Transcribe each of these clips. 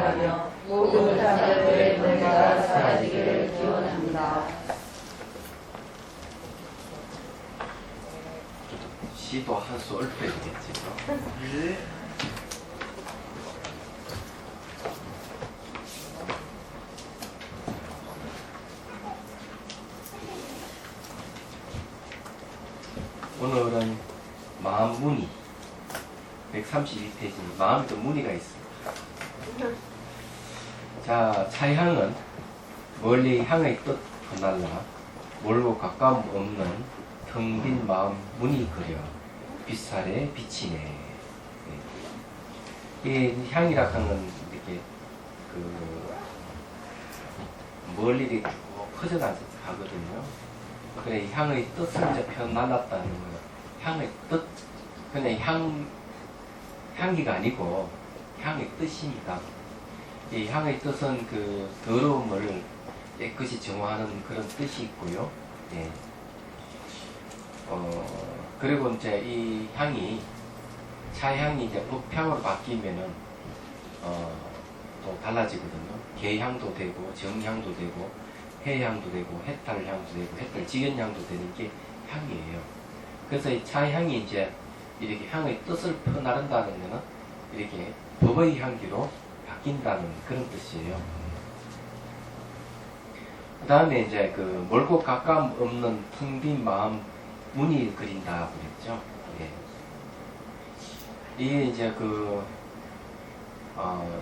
바라며 모든 자들의 문제가 사라지기를 기원합니다. 시도 한 수 읊어야 되겠지. 네. 오늘은 마음문의 132페이지 마음에도 문의가 있습니다. 자, 차향은 멀리 향의 뜻 흩날라 멀고 가까움 없는 텅 빈 마음 문이 그려 빛살에 비치네. 이 향이라 하는 건 이렇게 멀리 이렇게 퍼져가거든요. 그래, 향의 뜻을 이제 펴날랐다는 거예요. 향의 뜻, 그냥 향기가 아니고 향의 뜻이니까. 이 향의 뜻은 그 더러움을 깨끗이 정화하는 그런 뜻이 있고요. 예. 그리고 이제 이 향이, 차향이 이제 up향으로 바뀌면은, 또 달라지거든요. 계향도 되고, 정향도 되고, 해향도 되고, 해탈향도 되고, 해탈지연향도 되는 게 향이에요. 그래서 이 차향이 이제 이렇게 향의 뜻을 펴나른다는 거는 이렇게 법의 향기로 바뀐다는 그런 뜻이에요. 그 다음에 이제 그 멀고 가까움 없는 텅 빈 마음 문이 그린다고 그랬죠. 예. 이게 이제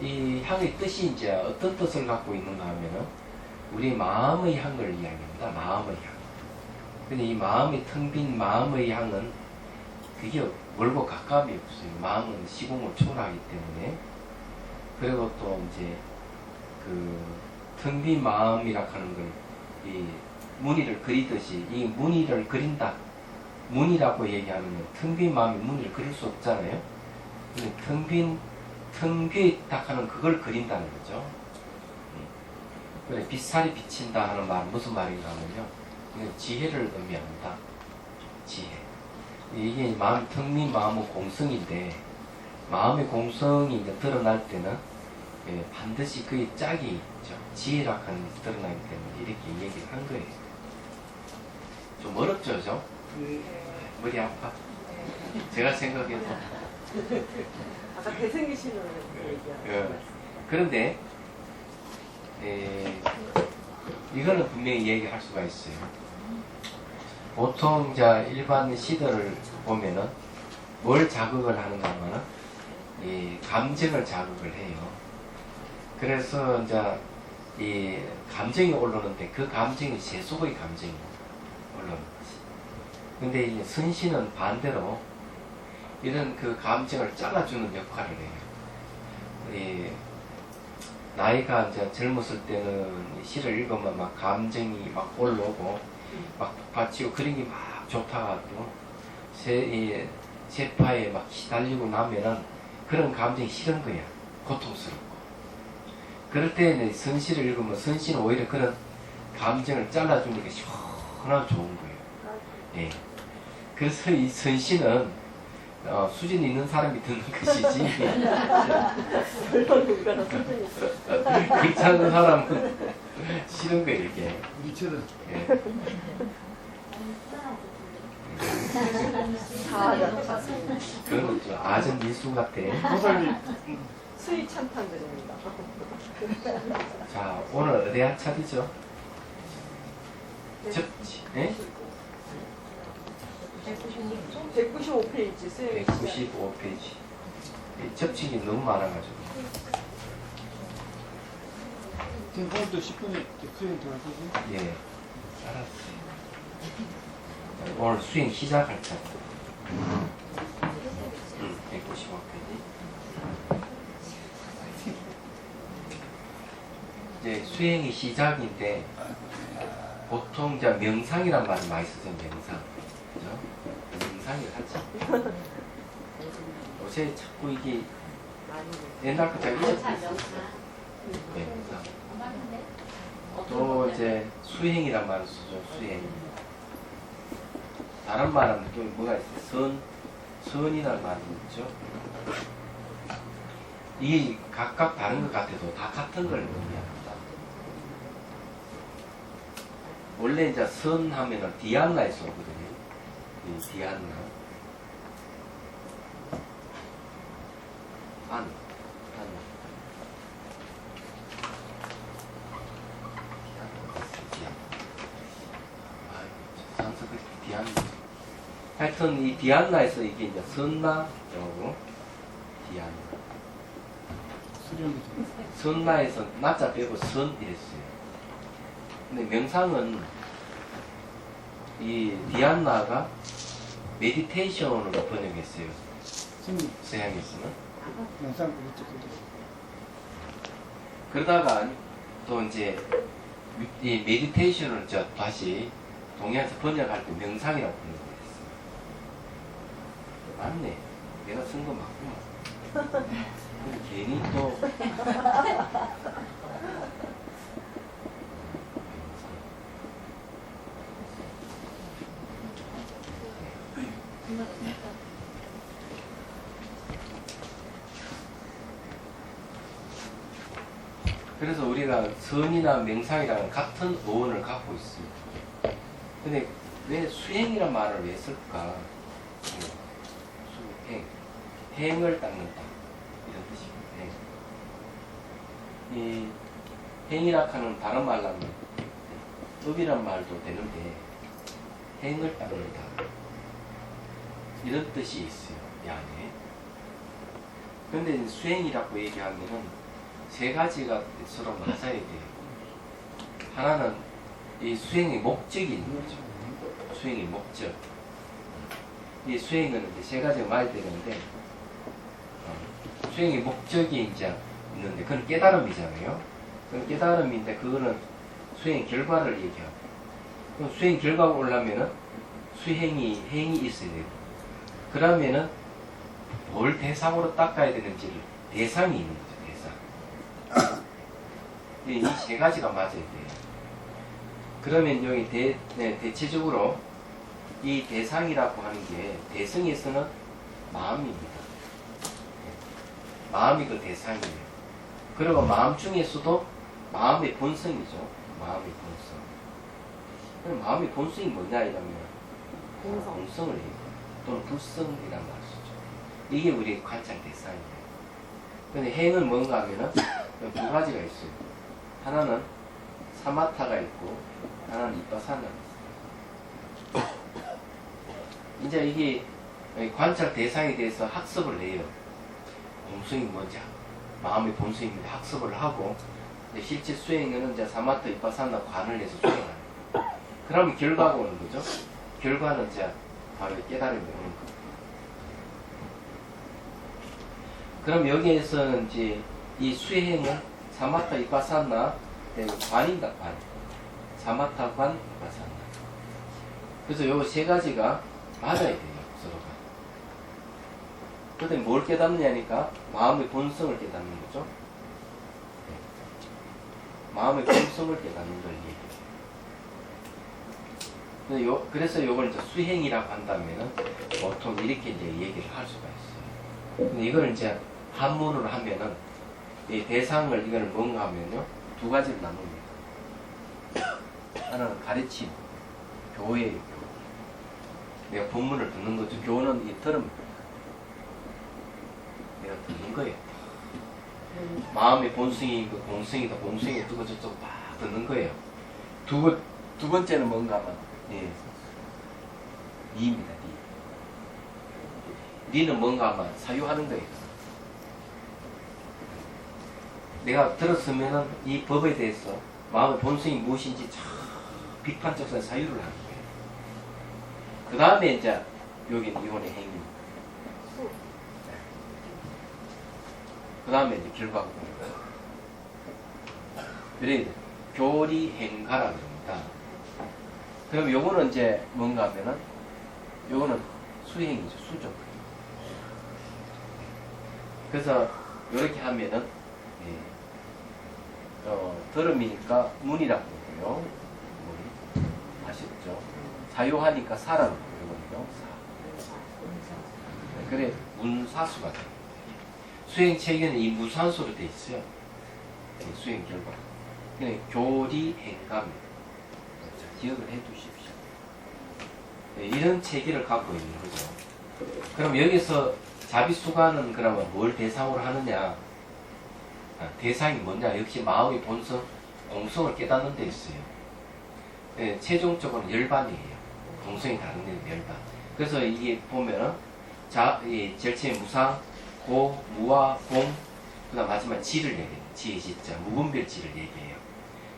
이 향의 뜻이 이제 어떤 뜻을 갖고 있는가 하면은 우리 마음의 향을 이야기합니다. 마음의 향. 근데 이 마음이 텅 빈 마음의 향은 그게 멀고 가까움이 없어요. 마음은 시공을 초월하기 때문에. 그리고 또 이제 텅 빈 마음이라 하는 걸 이 무늬를 그리듯이 이 무늬를 그린다. 무늬라고 얘기하면 텅 빈 마음이 무늬를 그릴 수 없잖아요. 근데 텅 비있다 하는 그걸 그린다는 거죠. 그래, 빛살이 비친다 하는 말은 무슨 말인가 하면요. 지혜를 의미합니다. 지혜. 이게 마음, 텅 빈 마음은 공성인데, 마음의 공성이 이제 드러날 때는 반드시 그의 짝이 있죠. 지혜라 하는 것이 드러나기 때문에 이렇게 얘기를 한 거예요. 좀 어렵죠, 그죠? 머리 아파? 제가 생각해도. 아까 대생기시는 얘기하는 그런데, 이거는 분명히 얘기할 수가 있어요. 보통 일반 시들을 보면은 뭘 자극을 하는가 하면은 이 감정을 자극을 해요. 그래서 이 감정이 올라오는데 그 감정이 세속의 감정이 올라오는 거지. 근데 이 선시는 반대로 이런 그 감정을 잘라주는 역할을 해요. 이 나이가 이제 젊었을 때는 시를 읽으면 막 감정이 막 올라오고 막 북받치고 그런 게 막 좋다가도 세파에 막 시달리고 나면은 그런 감정이 싫은 거야. 고통스럽고. 그럴 때는 선시를 읽으면 선시는 오히려 그런 감정을 잘라주니까 시원하고 좋은 거예요. 예. 그래서 이 선시는 수준이 있는 사람이 듣는 것이지. 그렇지 않은 사람은 싫은 거예요, 이게. 이처럼. 예. 그건 좀 아전 미수 같아. 보살님. 수위 찬탄드립니다. 자, 오늘 어디 한 차례죠? 접지. 예? 195페이지 수위 195페이지. 접촉이 너무 많아가지고. 지금 오늘도 10분에 수행 들어가지? 예. 알았어요. 오늘 수행 시작할 차례. 195페이지. 이제 수행이 시작인데, 보통 이제 명상이란 말을 많이 쓰죠, 명상. 그죠? 명상을 하죠. 요새 자꾸 이게 옛날 거 잘 잊어버렸어요. 명상. 또 이제 수행이란 말을 쓰죠, 수행. 다른 말은 또 뭐가 있어요? 선이라는 말이 있죠. 이게 각각 다른 것 같아도 다 같은 걸 의미합니다. 원래 이제 선 하면은 디안나에서 오거든요. 이 디안나. 안. 산스크리트 디안나. 하여튼 이 디안나에서 이게 이제 선나라고 디안나. 수령이 선나에서 나자 빼고 선 이랬어요. 근데 명상은 이 디안나가 메디테이션으로 번역했어요. 스님 서양에서는. 영상 그랬죠. 그러다가 또 이제 이 메디테이션을 다시 동양에서 번역할 때 명상이라고 번역했어요. 맞네. 내가 쓴 거 맞구나. 근데 괜히 또 그래서 우리가 선이나 명상이라는 같은 어원을 갖고 있습니다. 근데 왜 수행이란 말을 왜 쓸까? 수행, 행을 닦는다 이런 뜻입니다. 이 행이라 하는 다른 말로 하면 업이란 말도 되는데 행을 닦는다 이런 뜻이 있어요. 이 안에. 근데 수행이라고 얘기하면은 세 가지가 서로 맞아야 돼요. 하나는 이 수행의 목적이 있는 거죠. 수행의 목적. 이 수행은 이제 세 가지가 맞아야 되는데, 수행의 목적이 이제 있는데, 그건 깨달음이잖아요. 그건 깨달음인데, 그거는 수행 결과를 얘기하고. 그럼 수행 결과가 오려면은 행이 있어야 돼요. 그러면은 뭘 대상으로 닦아야 되는지를 대상이 있는 거죠. 이 세 가지가 맞아야 돼요. 그러면 여기 대체적으로 이 대상이라고 하는 게 대성에서는 마음입니다. 마음이 그 대상이에요. 그리고 마음 중에서도 마음의 본성이죠. 마음의 본성. 그럼 마음의 본성이 뭐냐 이러면 본성을 얘기해요. 또는 불성이란 말을 쓰죠. 이게 우리의 관찰 대상이에요. 근데 행은 뭔가 하면은 두 가지가 있어요. 하나는 사마타가 있고 하나는 이빠사나가 있어요. 이제 이게 관찰 대상에 대해서 학습을 해요. 본성이 뭔지 마음의 본성입니다. 학습을 하고 실제 수행에는 이제 사마타, 이빠사나 관을 해서 수행을 합니다. 그러면 결과가 오는 거죠. 결과는 이제 바로 깨달음이 오는 거예요. 그럼 여기에서는 이제 이 수행은 사마타, 이빠사나 관입니다. 관. 사마타, 관, 이빠사나. 그래서 요 세 가지가 맞아야 돼요. 서로가. 그런데 뭘 깨닫느냐니까 마음의 본성을 깨닫는 거죠. 마음의 본성을 깨닫는 걸 얘기해요. 그래서 요걸 이제 수행이라고 한다면은 보통 이렇게 이제 얘기를 할 수가 있어요. 근데 이걸 이제 한문으로 하면은 이 대상을 이거를 뭔가 하면요 두 가지로 나눕니다. 하나는 가르침, 교회예요. 교회. 내가 본문을 듣는 거죠. 교는 이 들음. 내가 듣는 거예요. 마음의 본성이 그 공성이다. 공성이 어쩌고 저쩌고 막 듣는 거예요. 두 번째는 뭔가 하면 리입니다. 리. 리는 뭔가 하면 사유하는 거예요. 내가 들었으면은 이 법에 대해서 마음의 본성이 무엇인지 참 비판적인 사유를 하는 거예요. 그 다음에 이제 여기 이혼의 행위입니다. 그 다음에 이제 결과가 보는 거예요. 그래 교리행가라 그럽니다. 그럼 요거는 이제 뭔가 하면은 요거는 수행이죠. 수죠. 그래서 이렇게 하면은 들음이니까 문이라고 그러고요. 문. 아셨죠? 사유하니까 사라고 그러거든요. 사. 그래 문사수가 돼요. 수행 체계는 이 무산소로 돼 있어요. 이 수행 결과. 네, 교리 행감. 기억을 해 두십시오. 네, 이런 체계를 갖고 있는 거죠. 그럼 여기서 자비수관은 그러면 뭘 대상으로 하느냐? 대상이 뭐냐? 역시 마음의 본성, 공성을 깨닫는 데 있어요. 네, 최종적으로는 열반이에요. 공성이 다른 데는 열반. 그래서 이게 보면은 이 절체의 무상, 고, 무와, 공, 그 다음 마지막 지를 얘기해요. 지의 지자, 무분별 지를 얘기해요.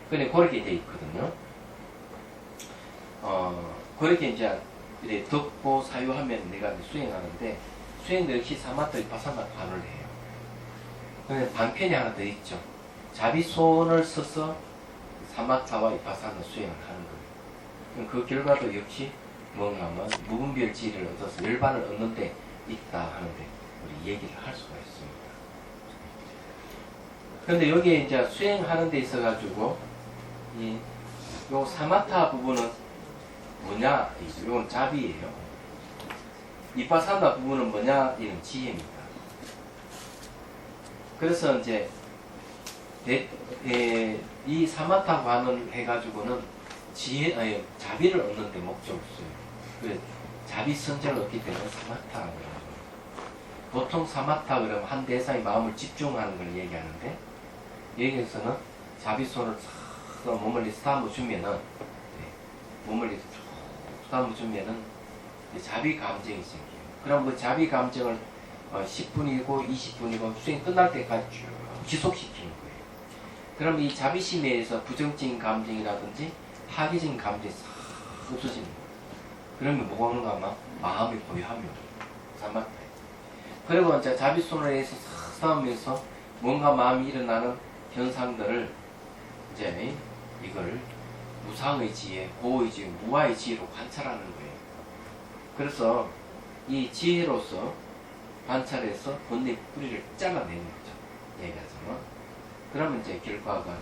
근데 그렇게 돼 있거든요. 그렇게 이제 듣고 사유하면 내가 수행하는데, 수행도 역시 사마타 위파사나 관을 해요. 근데 방편이 하나 더 있죠. 자비손을 써서 사마타와 위파사나 수행을 하는 거예요. 그 결과도 역시 뭔가 하면 무분별지를 얻어서 열반을 얻는 데 있다 하는데 우리 얘기를 할 수가 있습니다. 그런데 여기에 이제 수행하는 데 있어 가지고 요 사마타 부분은 뭐냐? 이건 자비예요. 이파사나 부분은 뭐냐? 이는 지혜입니다. 그래서 이제 이 사마타 관을 해가지고는 자비를 얻는 데 목적을 써요. 그래서 자비 선정을 얻기 때문에 사마타라고 하죠. 보통 사마타 그러면 한 대상의 마음을 집중하는 걸 얘기하는데 여기에서는 자비손을 싹 몸을 스타무 주면은 몸을 스타무 주면은 자비 감정이 생겨요. 그럼 그 자비 감정을 10분이고 20분이고 수행 끝날 때까지 쭉 지속시키는 거예요. 그럼 이 자비심에 의해서 부정적인 감정이라든지 파괴적인 감정이 싹 없어지는 거예요. 그러면 뭐가 오는가 하면 마음의 고요함이 오죠. 사마타. 그리고 이제 자비손을 해서 싹 싸우면서 뭔가 마음이 일어나는 현상들을 이제 이걸 무상의 지혜, 고의 지혜, 무아의 지혜로 관찰하는 거예요. 그래서 이 지혜로서 관찰해서 본인의 뿌리를 잘라내는 거죠. 얘기하자면. 그러면 이제 결과가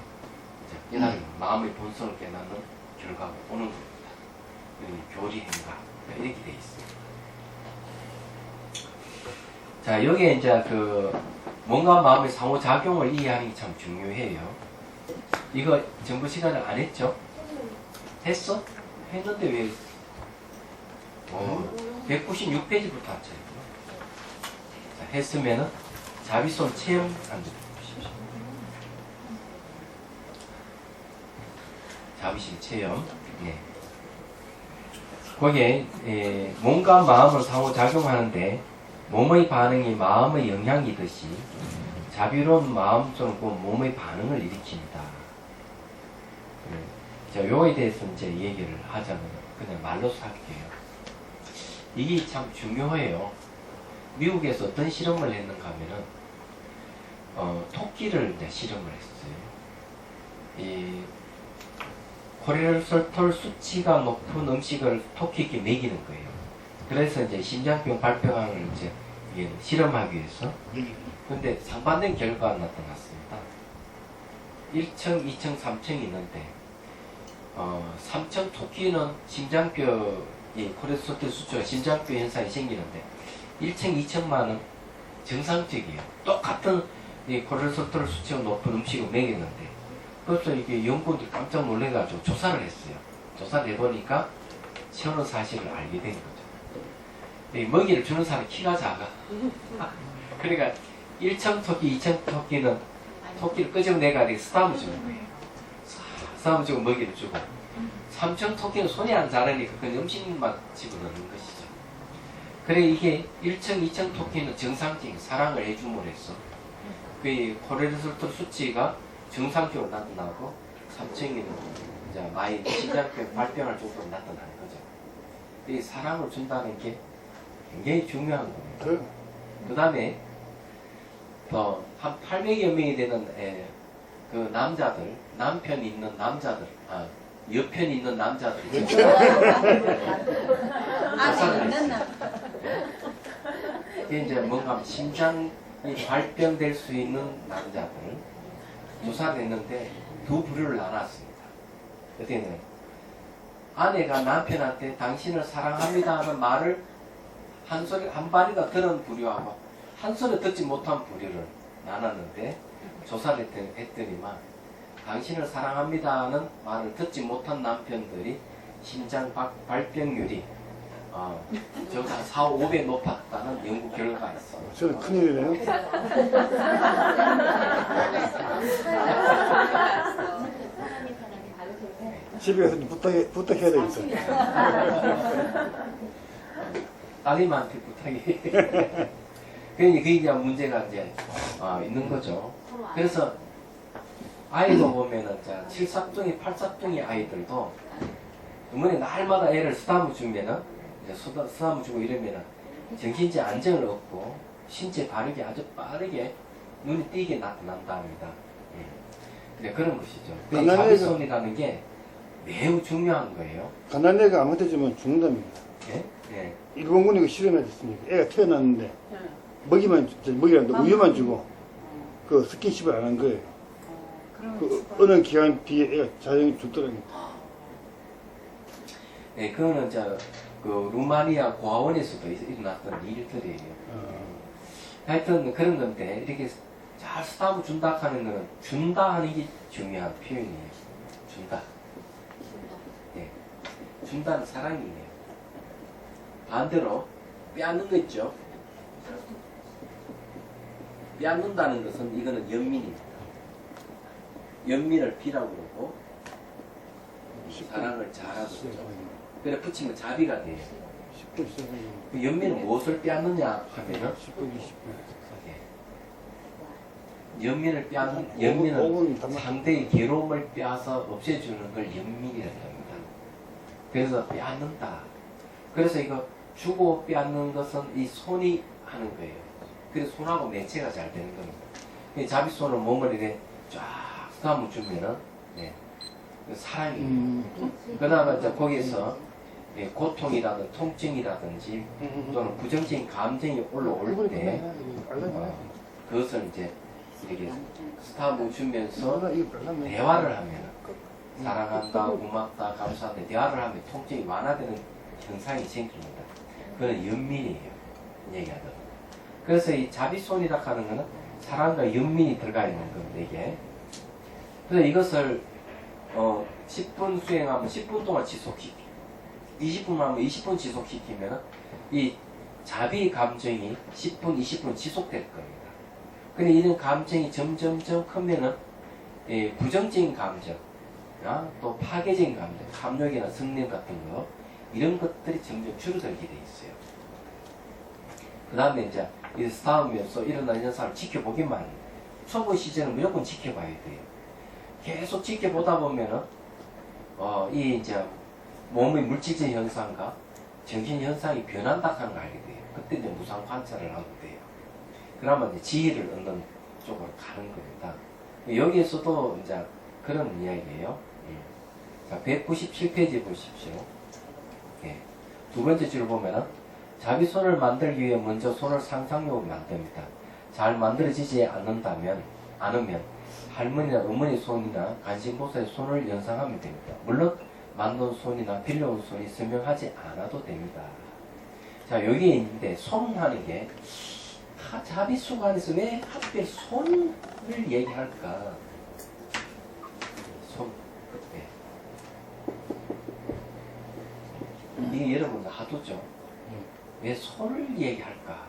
이제 깨달은 마음의 본성을 깨닫는 결과가 오는 겁니다. 교리 행가 이렇게 돼 있습니다. 자, 여기에 이제 뭔가 마음의 상호작용을 이해하는 게 참 중요해요. 이거 정부 시간을 안 했죠? 했어? 했는데 왜 196페이지부터 하죠. 자, 했으면은 자비손 체험 안 해주십시오. 자비심 체험. 네. 거기에 몸과 마음을 상호작용하는데 몸의 반응이 마음의 영향이듯이 자비로운 마음처럼 몸의 반응을 일으킵니다. 자, 요거에 대해서 이제 얘기를 하자면 그냥 말로서 할게요. 이게 참 중요해요. 미국에서 어떤 실험을 했는가 하면은 토끼를 이제 실험을 했어요. 이 콜레스테롤 수치가 높은 음식을 토끼에게 먹이는 거예요. 그래서 이제 심장병 발병을 이제 실험하기 위해서. 근데 상반된 결과가 나타났습니다. 1층, 2층, 3층이 있는데 3층 토끼는 심장병이 콜레스테롤 수치가 심장병 현상이 생기는데 1층, 2층만은 정상적이에요. 똑같은 이 콜레스테롤 수치가 높은 음식을 먹였는데 그래서 이게 연구원들이 깜짝 놀래가지고 조사를 했어요. 조사를 해보니까 새로운 사실을 알게 된 거죠. 이 먹이를 주는 사람이 키가 작아. 그러니까 1층 토끼, 2층 토끼는 토끼를 끄집어내가지고 스타무 주는 거예요. 스타무 주고 먹이를 주고 3층 토끼는 손이 안 자라니까 그건 음식만 집어넣는 것이죠. 그래 이게 1층, 2층 토끼는 정상적인 사랑을 해줌으로 해서 그 콜레스테롤 수치가 정상적으로 나타나고 3층에는 이제 많이 심장병 발병할 정도로 나타나는 거죠. 이 사랑을 준다는 게 굉장히 중요한 겁니다. 그 다음에 한 800여 명이 되는 그 남자들, 남편 있는 남자들, 여편 있는 남자들이 이게 이제 뭔가 심장이 발병될 수 있는 남자들 조사를 했는데 두 부류를 나눴습니다. 그때는 아내가 남편한테 당신을 사랑합니다 하는 말을 한 발이나 들은 부류하고 한 손에 듣지 못한 부류를 나눴는데 조사를 했더니만 당신을 사랑합니다는 말을 듣지 못한 남편들이 심장 발병률이 저보다 4-5배 높았다는 연구 결과가 있어. 저는 큰일이네요. 집에 가서 부탁해야 되겠어. 따님한테 부탁이. 그러니 그게 이제 문제가 이제 있는 거죠. 그래서 아이도 보면은 7삽둥이, 8삽둥이 아이들도 어머니 날마다 애를 쓰다무 주면은 이제 쓰다무 주고 이러면은 정신적 안정을 얻고 신체 발육이 아주 빠르게 눈이 띄게 나타난답니다. 네, 그런 것이죠. 자비손이라는 게 매우 중요한 거예요. 가난애가 아무한테 주면 죽는답니다. 예? 예. 일본군이 그 실험했습니다. 애가 태어났는데 먹이라는데 우유만 주고 그 스킨십을 안 한 거예요. 그 어느 기간 뒤에 애가 자연히 죽더라고요. 네, 그거는 그 루마니아 고아원에서도 일어났던 일들이에요. 하여튼 그런 건데 이렇게 잘 쓰다무 준다 하는 거는 준다 하는 게 중요한 표현이에요. 준다. 네. 준다는 사랑이에요. 반대로 빼앗는 거 있죠. 빼앗는다는 것은 이거는 연민입니다. 연민을 비라고 그러고 사랑을 잘하죠. 그래 붙이면 자비가 돼요. 10분 시작하면 그 연민은 무엇을 빼앗느냐 하면은 10분, 20분. 연민을 빼앗는 5분 연민은 담아. 상대의 괴로움을 빼앗아 없애주는 걸 연민이라고 합니다. 그래서 빼앗는다. 그래서 이거 주고 빼앗는 것은 이 손이 하는 거예요. 그래서 손하고 매체가 잘 되는 겁니다. 자비손을 몸을 이렇게 쫙 쓰다듬어 주면은 네, 사랑이에요. 그다음에 이제 거기에서 고통이라든지 통증이라든지 또는 부정적인 감정이 올라올 때 그것을 이제 이렇게 스타브 주면서 대화를 하면 사랑한다, 고맙다, 감사한다 대화를 하면 통증이 완화되는 현상이 생깁니다. 그건 연민이에요. 얘기하던. 그래서 이 자비손이라 하는 거는 사랑과 연민이 들어가 있는 겁니다. 이게. 그래서 이것을 10분 수행하면 10분 동안 지속시키고 20분 하면 20분 지속시키면 이 자비 감정이 10분, 20분 지속될 겁니다. 근데 이런 감정이 점점점 크면은 부정적인 감정, 또 파괴적인 감정, 탐욕이나 성냄 같은 거 이런 것들이 점점 줄어들게 돼 있어요. 그 다음에 이제 이 싸우면서 일어나는 현상을 지켜보기만 해요. 초보 시절은 무조건 지켜봐야 돼요. 계속 지켜보다 보면은 이 이제 몸의 물질적 현상과 정신 현상이 변한다 하는 걸 알게 돼요. 그때 이제 무상 관찰을 하면 돼요. 그러면 이제 지혜를 얻는 쪽으로 가는 겁니다. 여기에서도 이제 그런 이야기예요. 자, 197페이지 보십시오. 두 번째 줄 보면은 자비손을 만들기 위해 먼저 손을 상상력으로 만듭니다. 잘 만들어지지 않으면 할머니나 어머니 손이나 간신보살의 손을 연상하면 됩니다. 물론 만든 손이나 빌려온 손이 설명하지 않아도 됩니다. 자, 여기에 있는데 손 하는 게 자비수가 안에서 왜 하필 손을 얘기할까? 손. 이게 여러분들 하도죠. 왜 손을 얘기할까?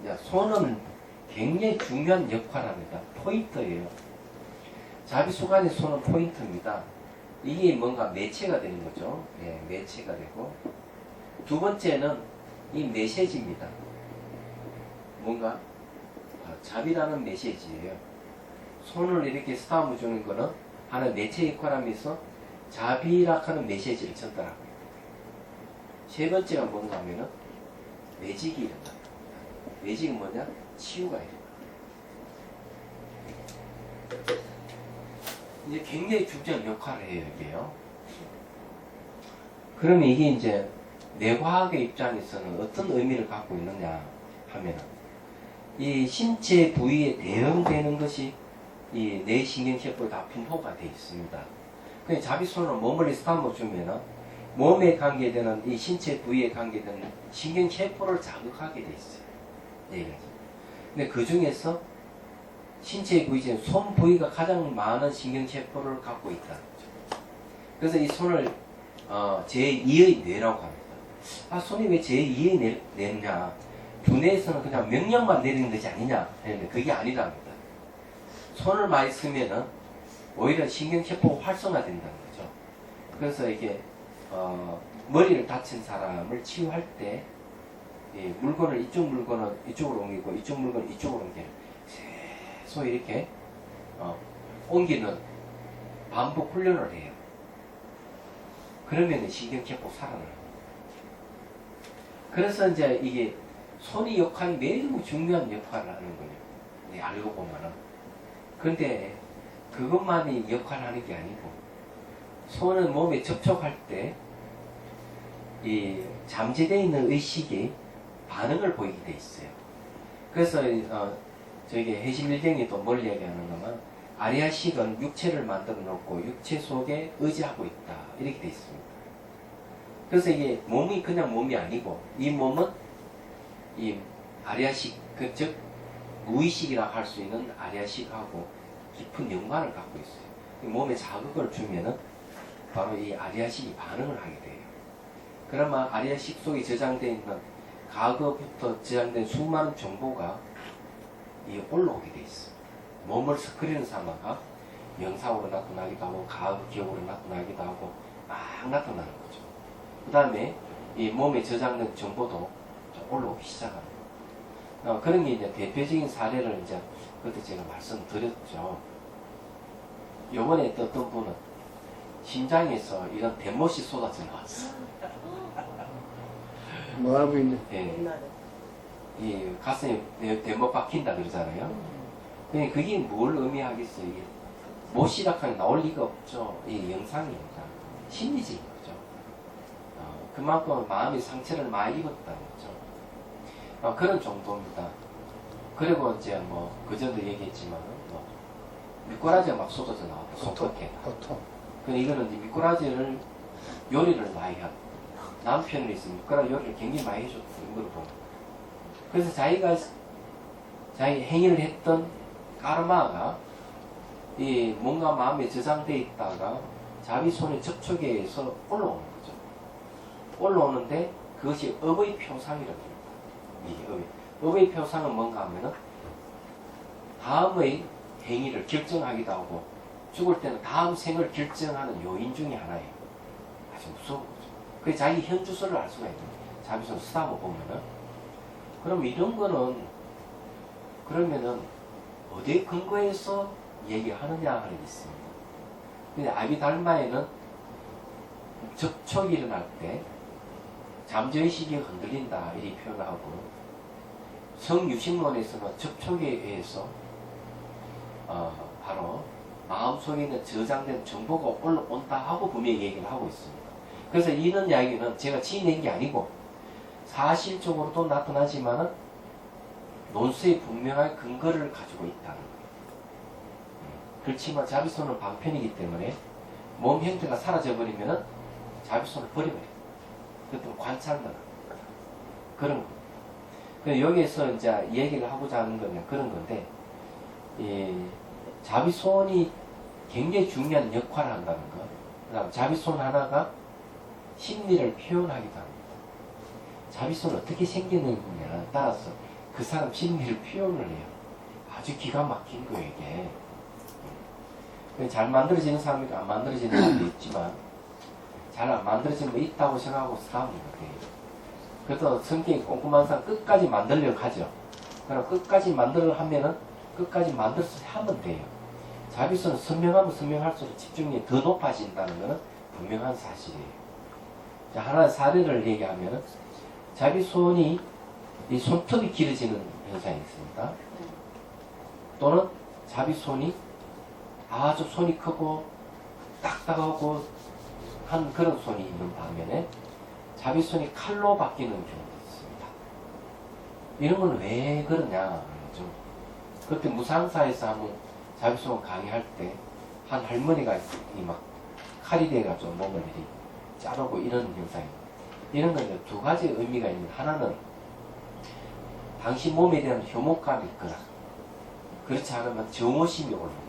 야, 손은 굉장히 중요한 역할을 합니다. 포인트예요. 자비수간의 손은 포인트입니다. 이게 뭔가 매체가 되는 거죠. 예, 매체가 되고. 두 번째는 이 메시지입니다. 뭔가 자비라는 메시지예요. 손을 이렇게 쓰다듬어 주는 거는 하나의 매체 역할을 하면서 자비라 하는 메시지를 전달하고 있다. 세 번째가 뭔가 하면은 매직이 일어납니다. 매직은 뭐냐? 치유가 일어납니다. 이제 굉장히 중요한 역할을 해요, 이게요. 그러면 이게 이제 뇌과학의 입장에서는 어떤 의미를 갖고 있느냐 하면은 이 신체 부위에 대응되는 것이 이 뇌신경세포에 다 분포가 되어 있습니다. 그냥 자비손으로 몸을 쓰다듬어 주면은 몸에 관계되는 이 신체 부위에 관계되는 신경세포를 자극하게 되어 있어요. 얘기하죠. 근데 그 중에서 신체 부위 중에 손 부위가 가장 많은 신경세포를 갖고 있다. 그래서 이 손을 제2의 뇌라고 합니다. 아, 손이 왜 제2의 뇌냐? 두뇌에서는 그냥 명령만 내리는 것이 아니냐? 했는데 그게 아니랍니다. 손을 많이 쓰면은 오히려 신경세포가 활성화된다는 거죠. 그래서 이게 머리를 다친 사람을 치유할 때 물건을 이쪽 물건은 이쪽으로 옮기고 이쪽 물건은 이쪽으로 옮기는 계속 이렇게 옮기는 반복 훈련을 해요. 그러면 신경세포 살아나요. 그래서 이제 이게 손의 역할이 매우 중요한 역할을 하는 거예요. 네, 알고 보면은. 그런데 그것만이 역할을 하는 게 아니고 손은 몸에 접촉할 때 이 잠재되어 있는 의식이 반응을 보이게 돼 있어요. 그래서 저기 해심일경이 또 뭘 얘기하는 거면 아리아식은 육체를 만들어 놓고 육체 속에 의지하고 있다 이렇게 돼 있습니다. 그래서 이게 몸이 그냥 몸이 아니고 이 몸은 이 아리아식 즉 무의식이라 할 수 있는 아리아식하고 깊은 연관을 갖고 있어요. 몸에 자극을 주면은 바로 이 아리아식이 반응을 하게 돼요. 그러면 아리아식 속에 저장되어 있는 과거부터 저장된 수많은 정보가 올라오게 돼 있어요. 몸을 스크린 삼아가 명상으로 나타나기도 하고 과거 기억으로 나타나기도 하고 막 나타나는 거죠. 그 다음에 이 몸에 저장된 정보도 올라오기 시작합니다. 그런 게 이제 대표적인 사례를 이제 그때 제가 말씀드렸죠. 요번에 또 어떤 분은 심장에서 이런 대못이 쏟아져 나왔어. 뭐 하고 있네. 예, 옛날에. 이 가슴에 대못 박힌다 그러잖아요. 근데 그게 뭘 의미하겠어요? 이게 못이라카는 나올 리가 없죠. 이 영상입니다. 심리적인 거죠. 그만큼 마음의 상처를 많이 입었다는 거죠. 그런 정도입니다. 그리고 이제 뭐 그전도 얘기했지만 뭐 미꾸라지가 막 쏟아져 나왔다. 속박해. 보통. 근데 이거는 이제 미꾸라지를 요리를 많이 한 남편이 있으면 미꾸라지 요리를 굉장히 많이 해줬던 걸 보면. 그래서 자기가 자기 행위를 했던 까르마가 이 뭔가 마음에 저장돼 있다가 자기 손에 접촉에 의해서 올라오는 거죠. 올라오는데 그것이 업의 표상이라고 합니다. 이게 업의 표상은 뭔가 하면은 다음의 행위를 결정하기도 하고 죽을 때는 다음 생을 결정하는 요인 중에 하나예요. 아주 무서운 거죠. 그게 자기 현주소를 알 수가 있는 거예요. 자비손 쓰다 보면은. 그럼 이런 거는 그러면은 어디에 근거해서 얘기하느냐 하는 게 있습니다. 근데 아비달마에는 접촉이 일어날 때 잠재의식이 흔들린다 이렇게 표현하고 성유식론에서는 접촉에 의해서 바로 마음속에 있는 저장된 정보가 올라온다 하고 분명히 얘기를 하고 있습니다. 그래서 이런 이야기는 제가 지어낸 게 아니고 사실적으로도 나타나지만은 논술에 분명한 근거를 가지고 있다는 거예요. 그렇지만 자비손은 방편이기 때문에 몸 형태가 사라져버리면은 자비손을 버려버려요. 그것도 관찰만 그런 거. 그래서 여기에서 이제 얘기를 하고자 하는 거는 그런 건데, 자비손이 굉장히 중요한 역할을 한다는 거. 그 다음 자비손 하나가 심리를 표현하기도 합니다. 자비손은 어떻게 생기느냐에 따라서 그 사람 심리를 표현을 해요. 아주 기가 막힌 거예요, 이게. 잘 만들어지는 사람이 안 만들어지는 사람도 있지만, 잘 안 만들어지는 거 있다고 생각하고 싸우는 거예요. 그래도 성격이 꼼꼼한 사람 끝까지 만들려고 하죠. 그럼 끝까지 만들려 하면은 끝까지 만들어서 하면 돼요. 자비손은 선명하면 선명할수록 집중력이 더 높아진다는 것은 분명한 사실이에요. 자, 하나의 사례를 얘기하면은 자비손이 이 손톱이 길어지는 현상이 있습니다. 또는 자비손이 아주 손이 크고 딱딱하고 한 그런 손이 있는 반면에 자비손이 칼로 바뀌는 경우도 있습니다. 이런 건 왜 그러냐? 좀 그때 무상사에서 한번 자비손 강의할 때 한 할머니가 막 칼이 돼가지고 몸을 이렇게 자르고 이런 현상이. 이런 건 두 가지 의미가 있는데, 하나는 당신 몸에 대한 혐오감이 있거나 그렇지 않으면 정오심이 올라옵니다.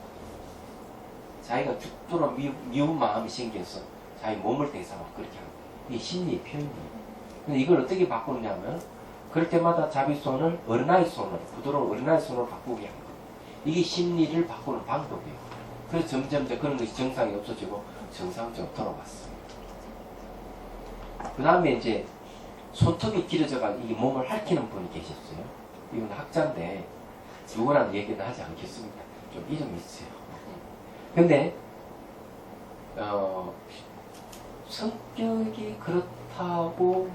자기가 죽도록 미운 마음이 생겨서 자기 몸을 대상으로 그렇게 합니다. 이게 심리의 표현이에요. 근데 이걸 어떻게 바꾸느냐면 그럴 때마다 자기 손을 어린아이 손으로, 부드러운 어린아이 손으로 바꾸게 합니다. 이게 심리를 바꾸는 방법이에요. 그래서 점점 그런 것이 정상이 없어지고 정상적으로 돌아왔습니다. 그 다음에 이제 손톱이 길어져가지고 이게 몸을 핥히는 분이 계셨어요. 이분 학자인데 누구라는 얘기는 하지 않겠습니다. 좀 이름이 있어요. 근데 성격이 그렇다고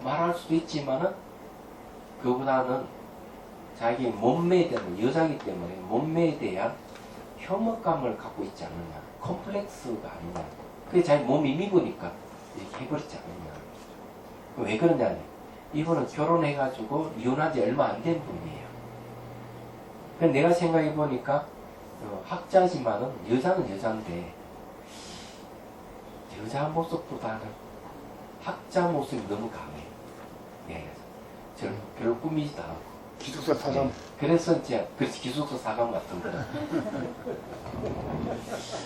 말할 수도 있지만은 그보다는 자기 몸매에 대한 여자이기 때문에 몸매에 대한 혐오감을 갖고 있지 않느냐, 컴플렉스가 아니냐. 그게 자기 몸이 미부니까 이렇게 해버리지 않느냐. 왜 그러냐? 이분은 결혼해가지고 이혼한 지 얼마 안 된 분이에요. 그래서 내가 생각해 보니까 학자지만은 여자는 여자인데 여자 모습보다는 학자 모습이 너무 강해요. 네. 저는 별로 꾸미지도 않고. 기숙사 사감. 네. 그래서 이제 그래서 기숙사 사감 같은 거.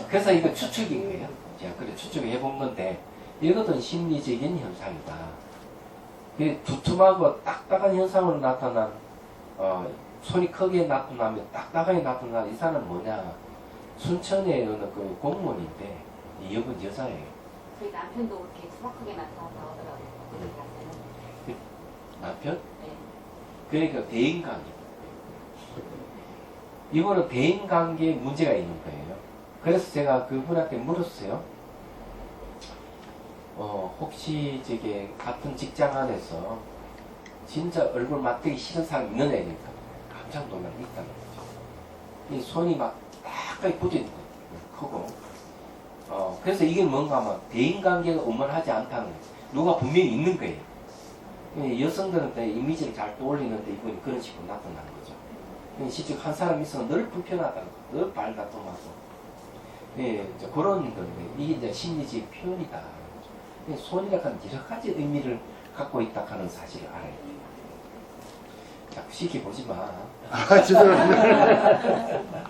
그래서 이거 추측인 거예요. 제가 그래 추측해 본 건데 이것은 심리적인 현상이다. 두툼하고 딱딱한 현상으로 나타난 손이 크게 나타나면 딱딱하게 나타난 이 사람은 뭐냐? 순천의 어느 그 공무원인데 이 여분 여자예요. 저희 남편도 그렇게 수박하게 나타나서 하더라고요. 남편? 네. 그러니까 대인관계. 이거는 대인관계에 문제가 있는 거예요. 그래서 제가 그분한테 물었어요. 혹시 저게 같은 직장 안에서 진짜 얼굴 맞대기 싫은 사람이 있느냐 이니까 깜짝 놀라 있다는 거죠. 이 손이 막 딱하게 붙어있는 거예요. 크고. 그래서 이게 뭔가 하면 대인관계가 원만하지 않다는 거예요. 누가 분명히 있는 거예요. 여성들한테 이미지를 잘 떠올리는데 이분이 그런 식으로 나타나는 거죠. 실제 한 사람 있으면 늘 불편하다는 거, 늘 발다툼하고. 예, 이제 그런 건데, 이게 이제 심리적 표현이다. 손이라 하는 여러 가지 의미를 갖고 있다 하는 사실을 알아야 돼요. 자꾸 시키 보지 마. 아, 죄송합니다.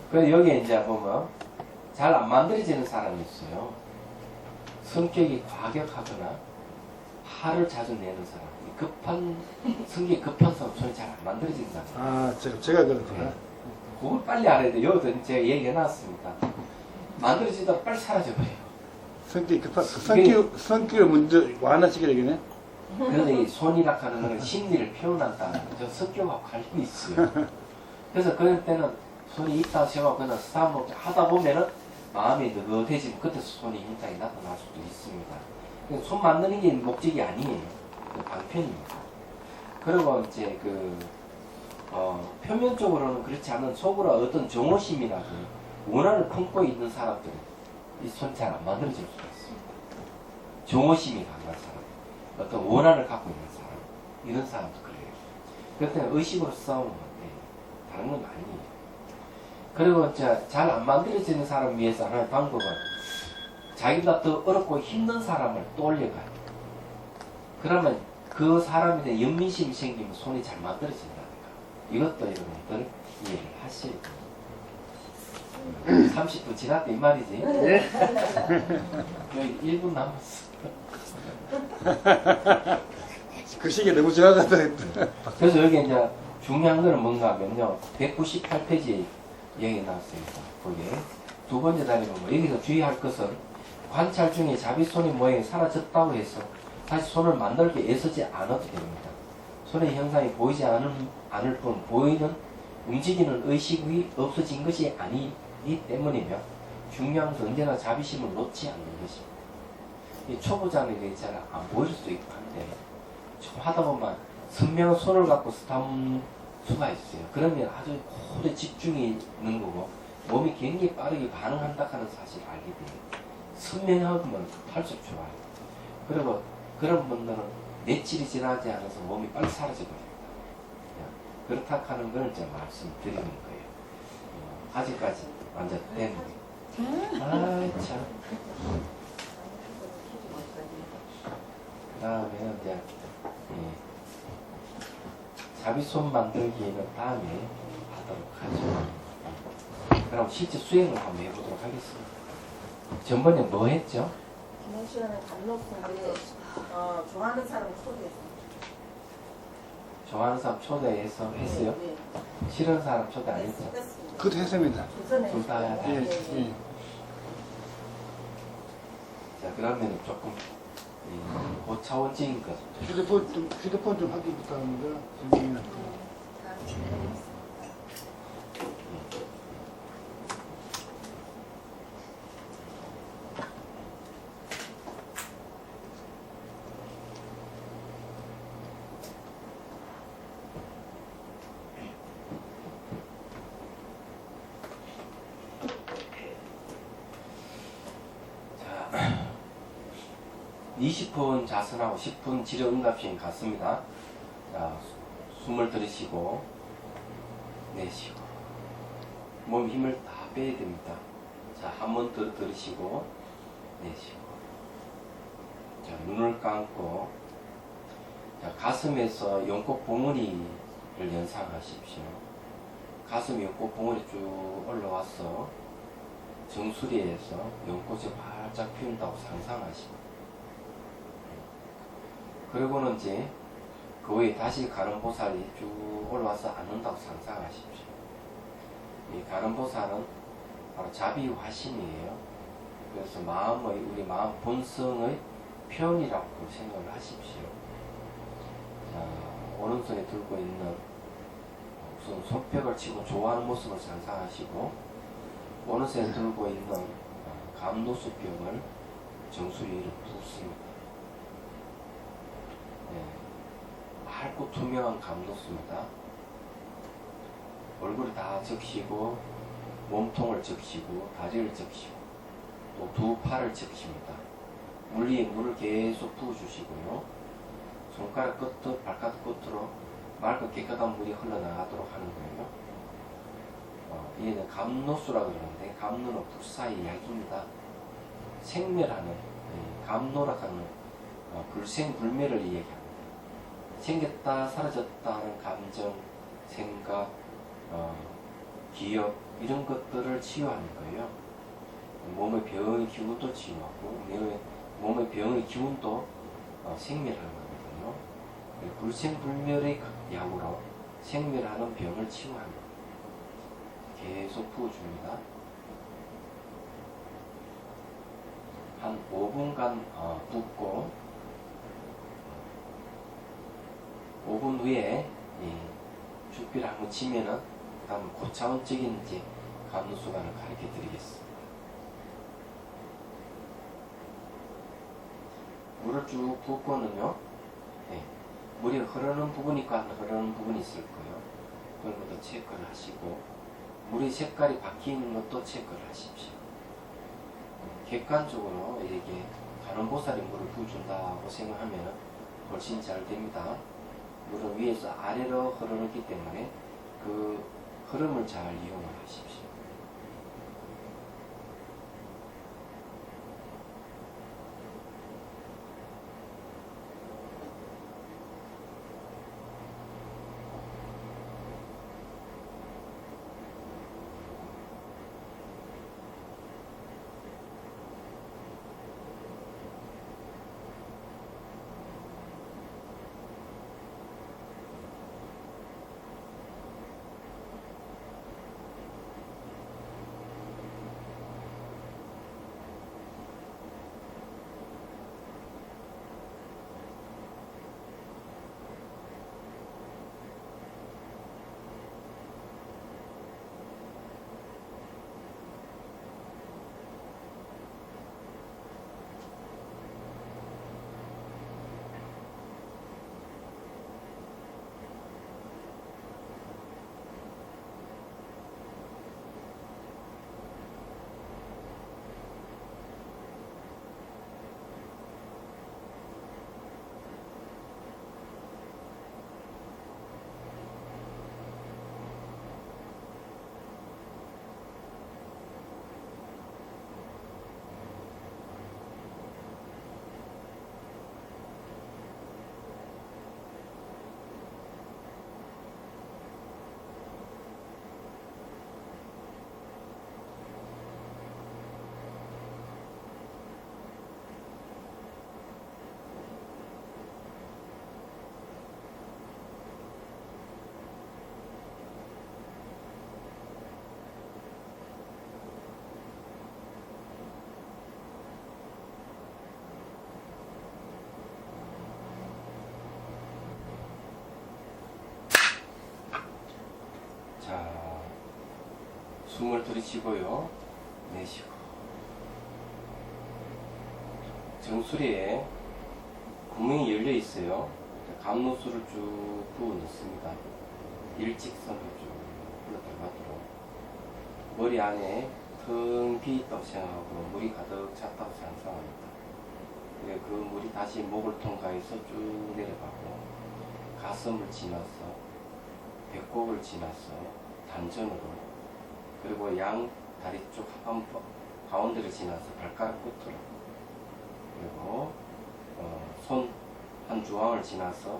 그래서 여기에 이제 보면 잘 안 만들어지는 사람이 있어요. 성격이 과격하거나 화를 자주 내는 사람, 성격이 급한 사람 손이 잘 안 만들어진다. 아, 제가 그렇구나. 네. 그걸 빨리 알아야 돼요. 여기도 제가 얘기해놨습니다. 만들어지다 빨리 사라져버려요. 성격이 급한, 성격을 먼저 완화시켜야 되겠네. 그런데 이 손이라 하는 건 심리를 표현한다는 저 성격하고 관련이 있어요. 그래서 그럴 때는 손이 있다 생각하고 그냥 싸움 하다 보면은 마음이 느긋해지면 그때 손이 현상이 나타날 수도 있습니다. 손 만드는 게 목적이 아니에요. 방편입니다. 그리고 이제 표면적으로는 그렇지 않은 속으로 어떤 정오심이라도 원한을 품고 있는 사람들은 이 손이 잘 안 만들어질 수가 있습니다. 정오심이 강한 사람, 어떤 원한을 갖고 있는 사람, 이런 사람도 그래요. 그럴 때는 의식으로 싸우는 건데 다른 건 아니에요. 그리고 잘 안 만들어지는 사람을 위해서 하나의 방법은 자기보다 더 어렵고 힘든 사람을 떠올려가요. 그러면 그 사람에 대한 연민심이 생기면 손이 잘 만들어진다니까. 이것도 여러분들 이해를 하셔야 돼요. 30분 지났다 이 말이지. 예? 여기 1분 남았어. 그 시기에 너무 정확하다 했다. 그래서 여기 이제 중요한 거는 뭔가 하면요. 198페이지 얘기 나왔습니다. 거기에 두 번째 단위 보면 여기서 주의할 것은 관찰 중에 자기 손의 모양이 사라졌다고 해서 다시 손을 만들게 애쓰지 않아도 됩니다. 손의 형상이 보이지 않을 뿐 보이는 움직이는 의식이 없어진 것이 아니기 때문이며 중요한 것은 언제나 자비심을 놓지 않는 것입니다. 이 초보자는 이게 잘 안 보일 수도 있고 한데 좀 하다 보면 선명한 손을 갖고 스탐 수가 있어요. 그러면 아주 오래 집중이 있는 거고 몸이 굉장히 빠르게 반응한다 하는 사실을 알게 돼요. 선명하면 할수록 좋아요. 그리고 그런 분들은 며칠이 지나지 않아서 몸이 빨리 사라져버립니다. 그렇다 하는 걸 이제 말씀드리는 거예요. 아직까지 완전 된 거예요. 아, 참. 다음에는 이제 자비손 만들기는 다음에 하도록 하죠. 그럼 실제 수행을 한번 해보도록 하겠습니다. 전번에 뭐 했죠? 지난 시간에 감독인데 좋아하는 사람 초대했어요. 좋아하는 사람 초대해서 했어요? 네. 싫은 사람 초대 안 했죠? 했습니다. 그것도 했습니다. 조선에 둘다 해야 돼. 예, 예. 자, 그러면 조금 고차원적인 것. 휴대폰 좀 확인 부탁합니다. 선생님한테. 자, 20분 자선하고 10분 지려응답시행 같습니다. 자, 숨을 들이쉬고 내쉬고 몸 힘을 다 빼야 됩니다. 자, 한 번 더 들이쉬고 내쉬고 자, 눈을 감고 자, 가슴에서 연꽃 봉우리를 연상하십시오. 가슴 연꽃 봉우리 쭉 올라와서 정수리에서 연꽃이 활짝 피운다고 상상하십니다. 그리고는 이제 그 외에 다시 가는 보살이 쭉 올라와서 앉는다고 상상하십시오. 이 가는 보살은 바로 자비 화신이에요. 그래서 우리 마음 본성의 표현이라고 생각을 하십시오. 자, 오른손에 들고 있는 우선 손뼉을 치고 좋아하는 모습을 상상하시고, 오른손에 들고 있는 감노수병을 정수리 위로 붓습니다. 맑고 투명한 감노수입니다. 얼굴을 다 적시고, 몸통을 적시고, 다리를 적시고, 또 두 팔을 적십니다. 물 위에 물을 계속 부어주시고요. 손가락 끝, 발가락 끝으로 맑고 깨끗한 물이 흘러나가도록 하는 거예요. 얘는 감노수라고 그러는데, 감노는 불사의 약입니다. 생멸하는, 감노라고 하는 불생불멸을 이야기합니다. 생겼다 사라졌다는 감정, 생각, 기억 이런 것들을 치유하는 거예요. 몸의 병의 기운도 치유하고 몸의 병의 기운도 생멸하는 거거든요. 불생불멸의 약으로 생멸하는 병을 치유합니다. 계속 부어줍니다. 한 5분간 붓고 5분 후에 죽비를 한번 치면은 그 다음 고차원적인 이제 감노수관을 가르쳐 드리겠습니다. 물을 쭉 붓고는요, 물이 흐르는 부분이 있고 안 흐르는 부분이 있을 거예요. 그런 것도 체크를 하시고, 물의 색깔이 바뀌는 것도 체크를 하십시오. 객관적으로 이렇게 가는 보살이 물을 부어준다고 생각하면 훨씬 잘 됩니다. 물은 위에서 아래로 흐르기 때문에 그 흐름을 잘 이용을 하십시오. 숨을 들이쉬고요. 내쉬고. 정수리에 구멍이 열려 있어요. 감로수를 쭉 부어 넣습니다. 일직선으로 쭉 흘러 들어가도록. 머리 안에 텅 비있다고 생각하고 물이 가득 찼다고 상상합니다. 그리고 그 물이 다시 목을 통과해서 쭉 내려가고 가슴을 지나서 배꼽을 지나서 단전으로 그리고 양 다리 쪽 하반부 가운데를 지나서 발가락 끝으로 그리고 손 한 주황을 지나서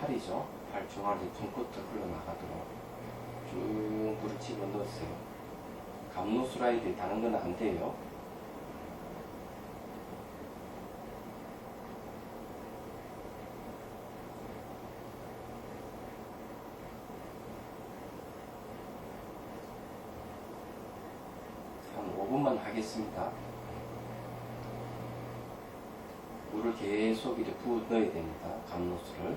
팔이죠. 팔 중앙을 손끝으로 흘러나가도록 쭉 물을 집어넣으세요. 감로수라이드 다른 건 안 돼요. 한 5분만 하겠습니다. 물을 계속 이렇게 부어 넣어야 됩니다. 감로수를.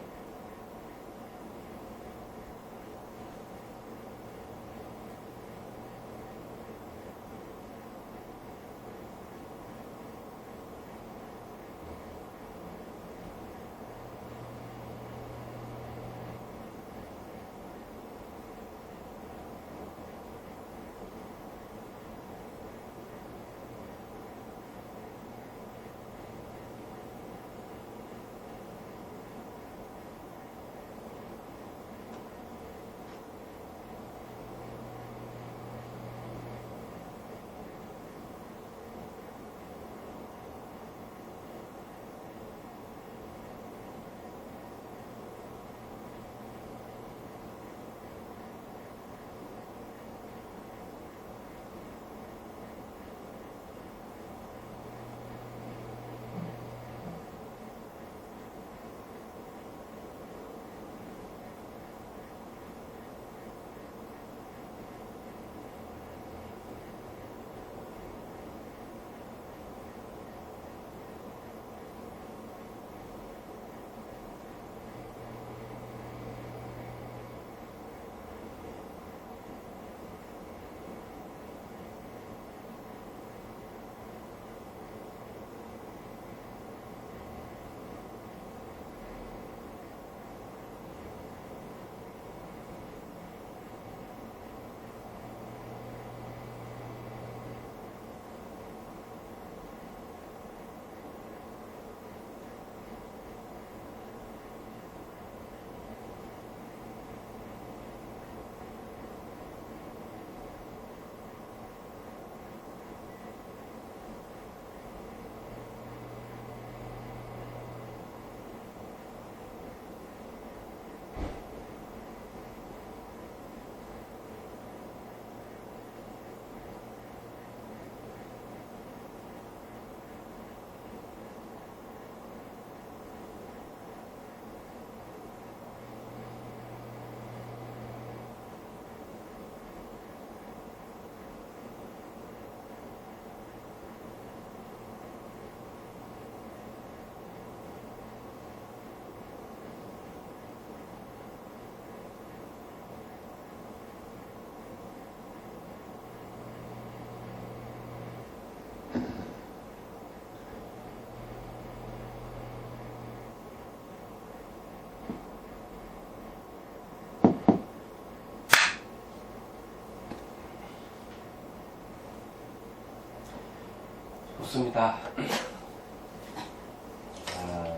좋습니다.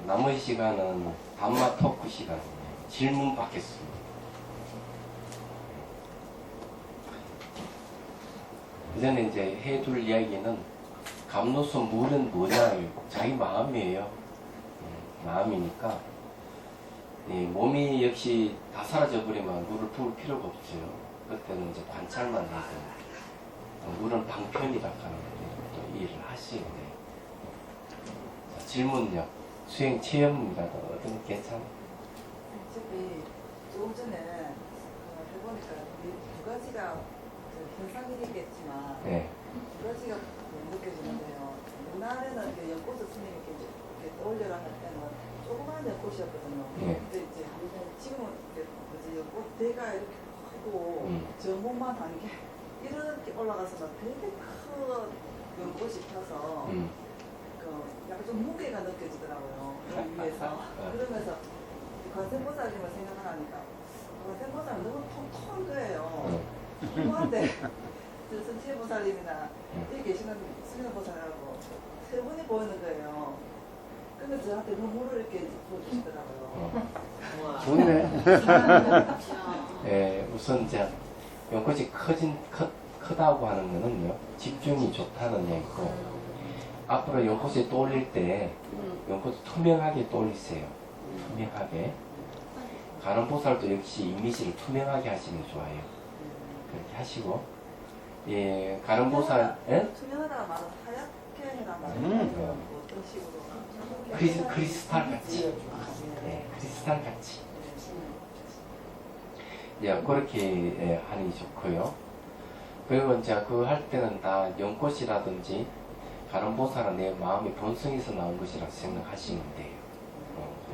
남은 시간은 단마 토크 시간이에요. 질문 받겠습니다. 이전에 이제 해둘 이야기는 감로수 물은 뭐냐, 자기 마음이에요. 마음이니까 몸이 역시 다 사라져 버리면 물을 부을 필요가 없어요. 그때는 이제 관찰만 해야 돼요. 물은 방편이라 하는 또 이해를 하시면 돼요. 자, 질문요. 수행 체험이라도 어떤 괜찮아? 어차피 조금 전에 해보니까 두 가지가 현상이겠지만 네. 두 가지가 느껴지는데요. 옛날에는 연꽃을 스님께 이렇게 떠올려라 할 때는 조그마한 연꽃이었거든요. 네. 근데 이제 지금은 이제 연꽃 대가 이렇게 크고 전문만 한 게 이렇게 올라가서 막 되게 큰 연꽃이 펴서 그 약간 좀 무게가 느껴지더라고요. 그 위에서. 그러면서 관세음보살님을 생각하니까 관세음보살은 너무 통통한 거예요. 통통한데 저 선치보살님이나 여기 계시는 수련보살하고 세 분이 보이는 거예요. 근데 저한테 눈물을 이렇게 부어주시더라고요. 좋네. 예, 우선 이제 연꽃이 크다고 하는 거는요, 집중이 좋다는 얘기고, 앞으로 연꽃이 떠올릴 때 연꽃이 투명하게 떠올리세요. 투명하게. 간음보살도 역시 이미지를 투명하게 하시는 게 좋아요. 그렇게 하시고, 예, 간음보살, 예? 투명하다는 말은 하얗게 해라 말이에요. 어떤 식으로? 크리스탈 같이. 예, 크리스탈 같이. 예, 그렇게 예, 하는 게 좋고요. 그리고 이제 그거 할 때는 다 연꽃이라든지 간음보살은 내 마음의 본성에서 나온 것이라고 생각하시면 돼요.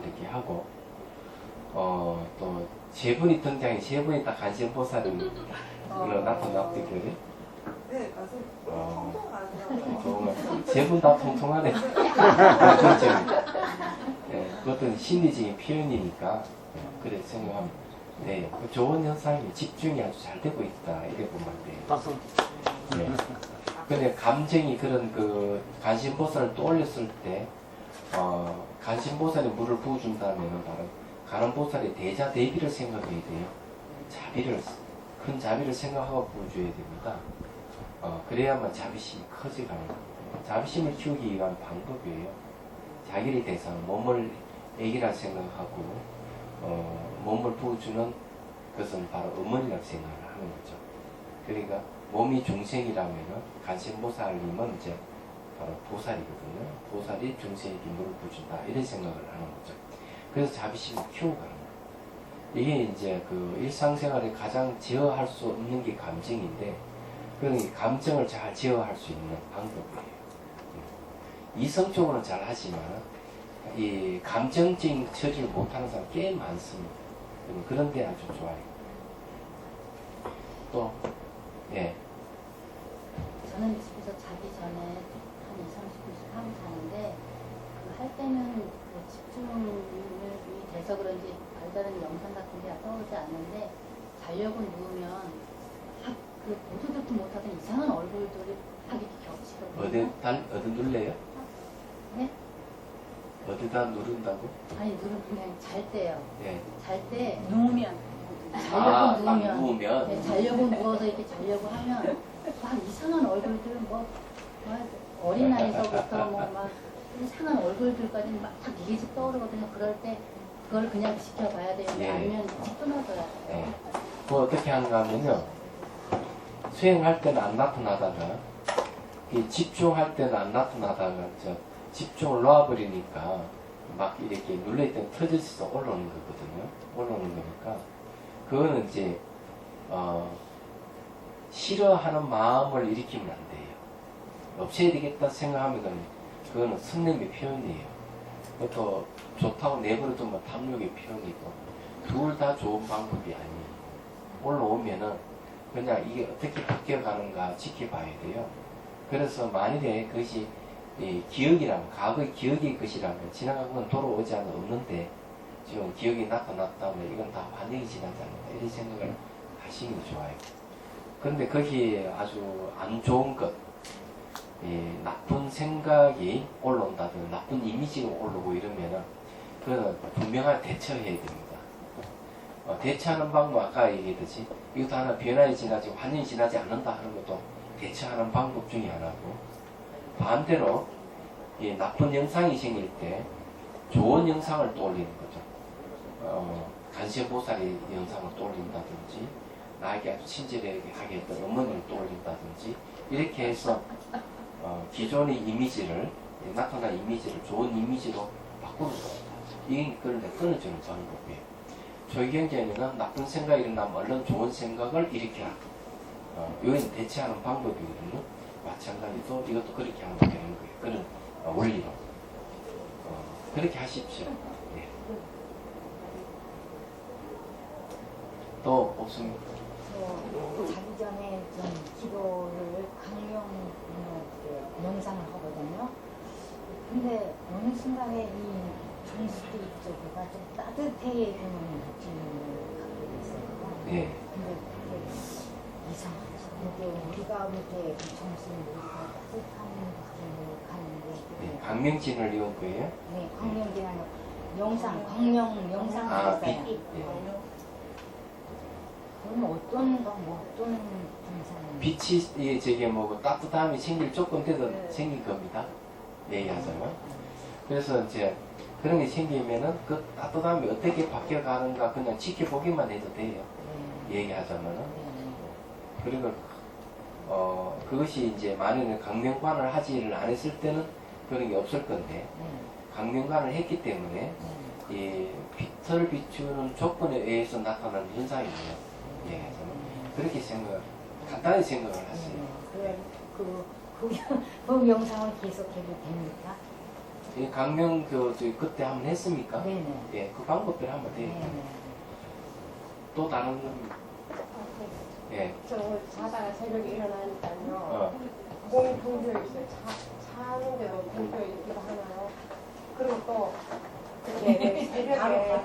이렇게 하고, 또 세 분이 등장해, 세 분이 다 간신보살이 나타났기 때문에. 네, 가서 통통하더라고요. 정말 세 분 다 통통하네. 그렇죠. 예, 그것도 심리적인 표현이니까 그래 생각하면 네, 그 좋은 현상이 집중이 아주 잘 되고 있다 이래 보면 돼요. 박수. 네. 근데 감정이 그런 그 간신보살을 떠올렸을 때 간신보살이 물을 부어준다면 바로 간음보살의 대자 대비를 생각해야 돼요. 자비를 큰 자비를 생각하고 부어줘야 됩니다. 그래야만 자비심이 커져가는 겁니다. 자비심을 키우기 위한 방법이에요. 자기를 대상, 몸을 애기라 생각하고, 몸을 부어주는 것은 바로 어머니라고 생각을 하는 거죠. 그러니까 몸이 중생이라면은 간신보살님은 이제 바로 보살이거든요. 보살이 중생에게 물을 부어준다. 이런 생각을 하는 거죠. 그래서 자비심을 키워가는 거예요. 이게 이제 그 일상생활에 가장 제어할 수 없는 게 감정인데, 그런 감정을 잘 제어할 수 있는 방법이에요. 이성적으로는 잘 하지만 이 감정적인 처리를 못하는 사람 꽤 많습니다. 그런데 아주 좋아요. 또 예. 저는 집에서 자기 전에 한 20-30분씩 하고 자는데 그 할 때는 그 집중이 돼서 그런지 별다른 영상 같은 게 떠오르지 않는데 자려고 누우면 그 보도 듣도 못하던 이상한 얼굴들이 막 이렇게 겹치거든요. 어디 눌러요? 네? 어디다 누른다고? 아니 누르면 그냥 잘 때요. 예. 잘 때 누우면 자려고 딱 누우면 누우면 네, 자려고 누워서 이렇게 자려고 하면 막 이상한 얼굴들 어린아이서부터 막 이상한 얼굴들까지 막 이게 집 떠오르거든요. 그럴 때 그걸 그냥 지켜봐야 되는데 예. 아니면 끊어져야 돼요. 예. 그 어떻게 하는가 하면요. 수행할 때는 안 나타나다가 이 집중할 때는 안 나타나다가 집중을 놓아버리니까 막 이렇게 눌러있던 터져서 올라오는 거거든요. 올라오는 거니까 그거는 이제 싫어하는 마음을 일으키면 안 돼요. 없애야 되겠다 생각하면 그거는 성냄의 표현이에요. 또 좋다고 내버려두면 탐욕의 표현이고 둘 다 좋은 방법이 아니에요. 올라오면은 그냥 이게 어떻게 바뀌어가는가 지켜봐야 돼요. 그래서 만일에 그것이 기억이라면 과거의 기억일 것이라면 지나간 건 돌아오지 않아 없는데 지금 기억이 나타났다면 이건 다 환경이 지나지 않는다 이런 생각을 하시는 게 좋아요. 그런데 거기에 아주 안 좋은 것, 나쁜 생각이 올라온다든지 나쁜 이미지가 올라오고 이러면은 그거는 분명하게 대처해야 됩니다. 대처하는 방법 아까 얘기했듯이 이것도 하나 변화에 지나지 환경이 지나지 않는다 하는 것도 대처하는 방법 중에 하나고, 반대로 이 나쁜 영상이 생길 때 좋은 영상을 떠올리는 거죠. 간신보살의 영상을 떠올린다든지 나에게 아주 친절하게 했던 어머니를 떠올린다든지 이렇게 해서 기존의 이미지를 나타난 이미지를 좋은 이미지로 바꾸는 겁니다. 이걸 끊어주는 방법이에요. 조기경제에는 나쁜 생각이 일어나면 얼른 좋은 생각을 일으켜라. 이건 대체하는 방법이거든요. 마찬가지로 이것도 그렇게 하면 되는 거예요. 그런 원리로. 그렇게 하십시오. 네. 또 없습니까? 자기 전에 좀 기도를 강령 명상을 하거든요. 근데 어느 순간에 이 정수기 쪽가 좀 따뜻해지는 느낌을 갖게 됐어요. 예. 근데 그게 이상하죠. 이게 우리가 이렇게 정신이 우리가 따뜻한 곳으로 가는데 예. 그게 강명진을 이용 거예요? 네, 광명이나 영상, 광명 영상 아, 했어요. 예. 그러면 어떤 증상이? 빛이 저게 뭐 따뜻함이 생길 조건대도 생긴 겁니다. 얘기하자면. 그래서 이제 그런 게 생기면은 그 따뜻함이 어떻게 바뀌어가는가 그냥 지켜보기만 해도 돼요. 얘기하자면은. 그리고 그것이 이제 만약에 강명관을 하지를 안 했을 때는 그런 게 없을 건데 강명관을 했기 때문에 이 빛을 비추는 조건에 의해서 나타나는 현상이에요. 얘기하자면 그렇게 간단히 생각을 하세요. 그래, 그 영상을 계속해도 됩니까? 이 강명 그때 한번 했습니까? 네네. 예, 그 방법대로 하면 돼요. 네네. 또 다른 건 예. 저 자다가 새벽에 일어나니까요. 몸이 붕져 있어요. 자는데도 붕져 있기도 하나요? 그리고 또 이렇게 새벽에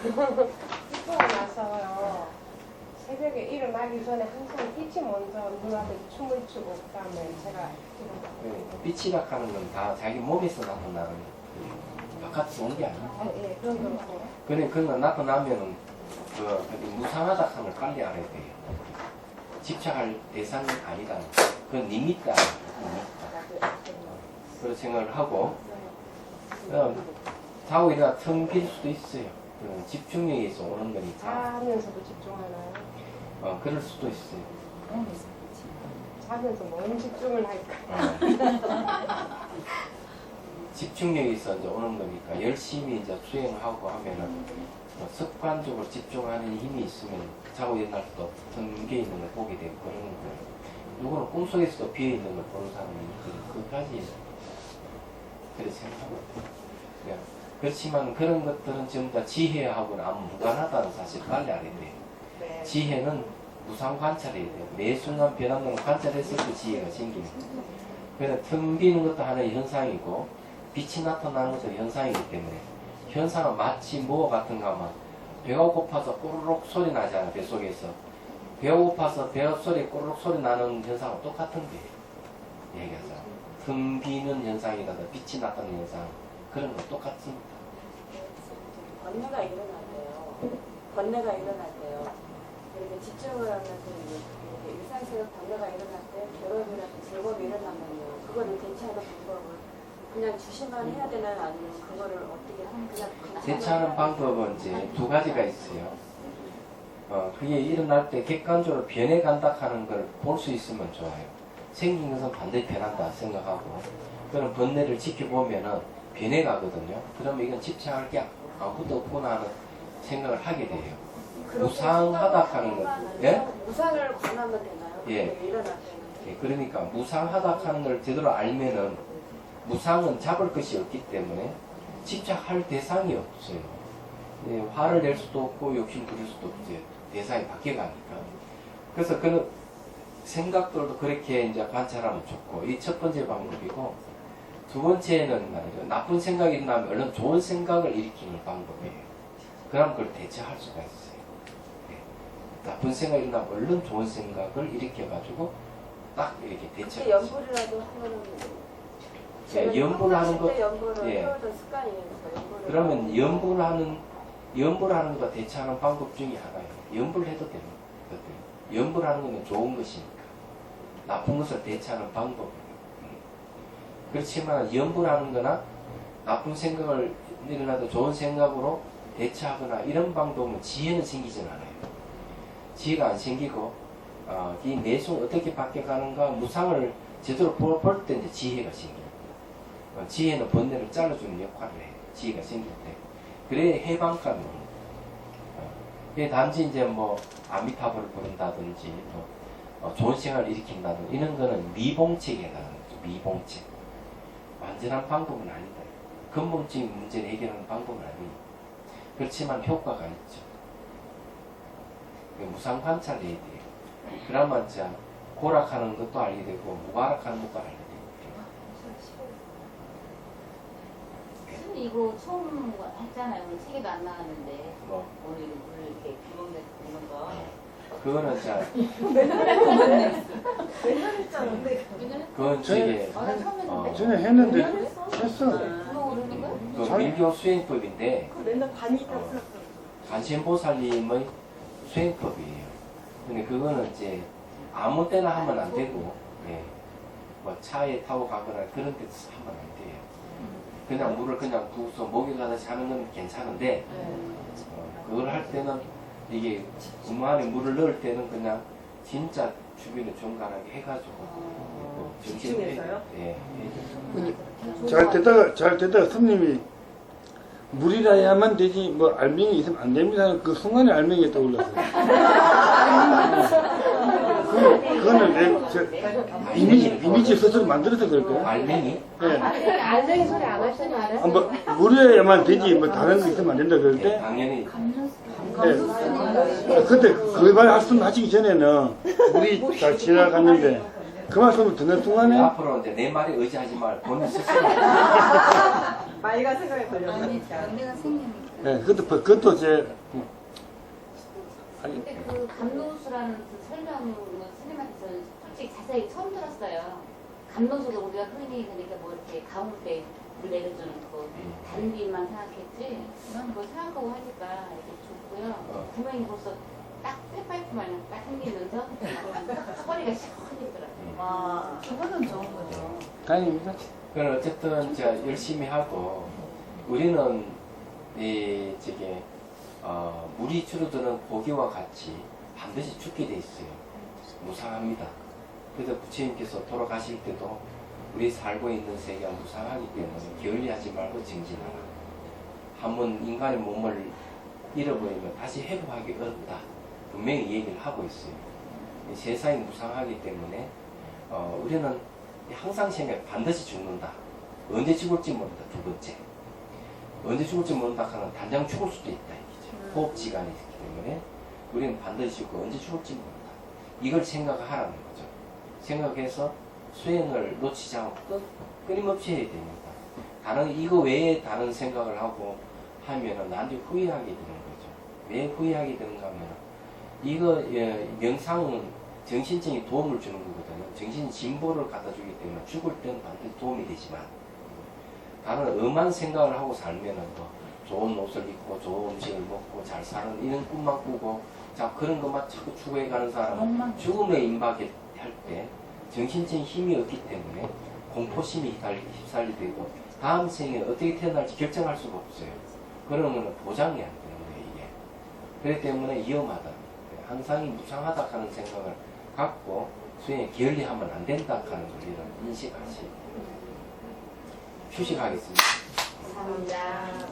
삐고 나서요. 새벽에 일어나기 전에 항상 빛이 먼저 눈앞에 춤을 추고 그다음에 제가 빛이라 하는 건 다 자기 몸에서 나타나는 바깥에서 온 게 아니에요. 예, 그런 거고. 그래, 그런 거 나타나면은 무상하다 하는 걸 빨리 알아야 돼요. 집착할 대상이 아니다. 그건 니미다. 그런 생각을 하고 자고 일어나 텅 빌 수도 있어요. 집중력에서 오는 거니까. 자면서도 집중하나요? 그럴 수도 있어요. 자면서 뭔 집중을 할까? 집중력에서 이제 오는 거니까 열심히 이제 수행하고 하면은 습관적으로 집중하는 힘이 있으면 자고 일어날 때도 텅비어 있는 걸 보게 되고 그런 거예요. 누구는 꿈속에서도 비어 있는 걸 보는 사람이 있거든요. 그까지 그렇게 생각하고 네. 그렇지만 그런 것들은 전부 다 지혜하고는 아무 무관하다는 사실을 빨리 알아야 돼요. 네. 지혜는 무상 관찰해야 돼요. 매 순간 변하는 걸 관찰했을 때 지혜가 생기는 거예요. 그래서 텅 비는 것도 하나의 현상이고 빛이 나타나는 것도 현상이기 때문에 현상은 마치 뭐 같은가 하면 배가 고파서 꼬르륵 소리 나잖아. 뱃속에서 배가 고파서 배 소리 꼬르륵 소리 나는 현상은 똑같은 거예요. 얘기하자. 텅 비는 현상이라든 빛이 나타나는 현상 그런 거 똑같습니다. 번뇌가 일어나대요. 번뇌가 일어날 때요. 이렇게 집중을 하면서 이렇게 일상생활 번뇌가 일어날 때 괴로움이나 즐거움이 일어나면요. 그거를 대체하는 방법을 그냥 주시만 해야 되나요? 아니면 그거를 어떻게 그냥 대처하는 방법은 이제 두 가지가 있어요. 그게 일어날 때 객관적으로 변해간다 하는 걸 볼 수 있으면 좋아요. 생긴 것은 반드시 변한다 생각하고 그런 번뇌를 지켜보면은 변해가거든요. 그러면 이건 집착할 게 아무것도 없구나 하는 생각을 하게 돼요. 무상하다 하는 것. 예? 무상을 권하면 되나요? 예. 일어날 때는. 예, 그러니까 무상하다 하는 걸 제대로 알면은 무상은 잡을 것이 없기 때문에 집착할 대상이 없어요. 예, 화를 낼 수도 없고 욕심 부릴 수도 없어요. 대상이 바뀌어가니까. 그래서 그 생각들도 그렇게 이제 관찰하면 좋고 이 첫 번째 방법이고 두 번째는 말이죠. 나쁜 생각이 일어나면 얼른 좋은 생각을 일으키는 방법이에요. 그럼 그걸 대처할 수가 있어요. 예. 나쁜 생각이 일어나면 얼른 좋은 생각을 일으켜가지고 딱 이렇게 대처할 수 있어요. 연불이라도 하면은 예, 연불을 하는 것, 연불을 예. 해오던 습관이에요. 연불을 그러면 연불하는 거 대처하는 방법 중에 하나예요. 연불해도 됩니다. 연불하는 거는 좋은 것이니까. 나쁜 것을 대처하는 방법이에요. 그렇지만 연불하는 거나 나쁜 생각을 일어나도 좋은 생각으로 대처하거나 이런 방법은 지혜는 생기진 않아요. 지혜가 안 생기고 이 내숭 어떻게 바뀌어가는가 무상을 제대로 볼 때 이제 지혜가 생겨요. 지혜는 번뇌를 잘라주는 역할을 해요. 지혜가 생길 때. 그래야 해방감이 오는 거예요. 단지 이제 뭐 아미타불을 부른다든지 좋은 생활을 일으킨다든지 이런 거는 미봉책에 해당하는 거죠. 미봉책. 완전한 방법은 아니다. 근본적인 문제를 해결하는 방법은 아니에요. 그렇지만 효과가 있죠. 무상 관찰해야 돼요. 그러면 이제 고락하는 것도 알게 되고 무가락하는 것도 알게 돼요. 선생님 이거 처음 했잖아요. 오늘 책에도 안 나왔는데 뭐 오늘 이렇게 규범 내는 거. 그거는 이제 맨날 했잖아. 근데 그건 저게 나 처음 했는데. 전에 했는데 했어. 그거 모르는 거야? 그 밀교 수행법인데 그 맨날 관이 다 쓰였어. 관세음보살님의 수행법이에요. 근데 그거는 이제 아무 때나 하면 안 되고, 예. 뭐 차에 타고 가거나 그런 데서 하면 안 돼요. 그냥 물을 그냥 부어서 목에 가듯이 하는 건 괜찮은데, 그걸 할 때는 이게 구멍 안에 물을 넣을 때는 그냥 진짜 주변에 정갈하게 해가지고 집중해서요? 예. 잘 되다가 스님이 물이라야만 되지 뭐 알맹이 있으면 안 됩니다. 그 순간에 알맹이가 떠올랐어요. 그거는 이미지 스스로 만들어서 그럴까요? 알맹이? 예. 알맹이 소리 안 하시나요? 아, 뭐 물이라야만 되지 뭐 다른 거 있으면 안 된다 그럴 예, 때. 당연히 예. 그때 그 말 하시기 전에는 물이 잘 지나갔는데 그 말씀을 듣는 순간에 앞으로 이제 내 말에 의지하지 말고 본인 스스로 말과 생각에 걸려서. 내가 생기니까. 예, 그것도 제 아니, 근데 그 감로수라는 그 설명을 스님한테서 솔직히 자세히 처음 들었어요. 감로수도 우리가 흔히 그러니까 뭐 이렇게 가물 때 물 내려주는 거 다른 길만 생각했지. 이건 뭐 생각하고 하니까 이렇게 좋고요. 구멍이 벌써 딱 쇠파이프 마냥 딱 생기면서 허리가 시원해지더라고요. 와. 그거는 좋은 거죠. 다행입니다. 그건 어쨌든 이제 열심히 하고 우리는 이 저게 물이 줄어드는 고기와 같이 반드시 죽게 돼 있어요. 무상합니다. 그래서 부처님께서 돌아가실 때도 우리 살고 있는 세계가 무상하기 때문에 게을리하지 말고 정진하라. 한번 인간의 몸을 잃어버리면 다시 회복하기 어렵다. 분명히 얘기를 하고 있어요. 이 세상이 무상하기 때문에 우리는 항상 생각해 반드시 죽는다. 언제 죽을지 모른다. 두 번째. 언제 죽을지 모른다 하는 단장 죽을 수도 있다. 이거죠. 호흡지간이 있기 때문에 우리는 반드시 죽고 언제 죽을지 모른다. 이걸 생각하라는 거죠. 생각해서 수행을 놓치지 않고 끊임없이 해야 됩니다. 이거 외에 다른 생각을 하고 하면은 나중에 후회하게 되는 거죠. 왜 후회하게 되는가 하면 이거 명상은 정신적인 도움을 주는 거거든요. 정신 진보를 갖다 주기 때문에 죽을 때는 반드시 도움이 되지만 다른 엄한 생각을 하고 살면은 뭐 좋은 옷을 입고 좋은 음식을 먹고 잘 사는 이런 꿈만 꾸고 자 그런 것만 자꾸 추구해가는 사람은 죽음에 임박할 때 정신적인 힘이 없기 때문에 공포심이 휩쓸리게 되고 다음 생에 어떻게 태어날지 결정할 수가 없어요. 그러면 보장이 안 되는 거예요 이게. 그렇기 때문에 위험하다. 항상 무상하다 하는 생각을 갖고 수행에 게을리하면 안 된다 하는 걸 인식하시고 휴식하겠습니다. 감사합니다.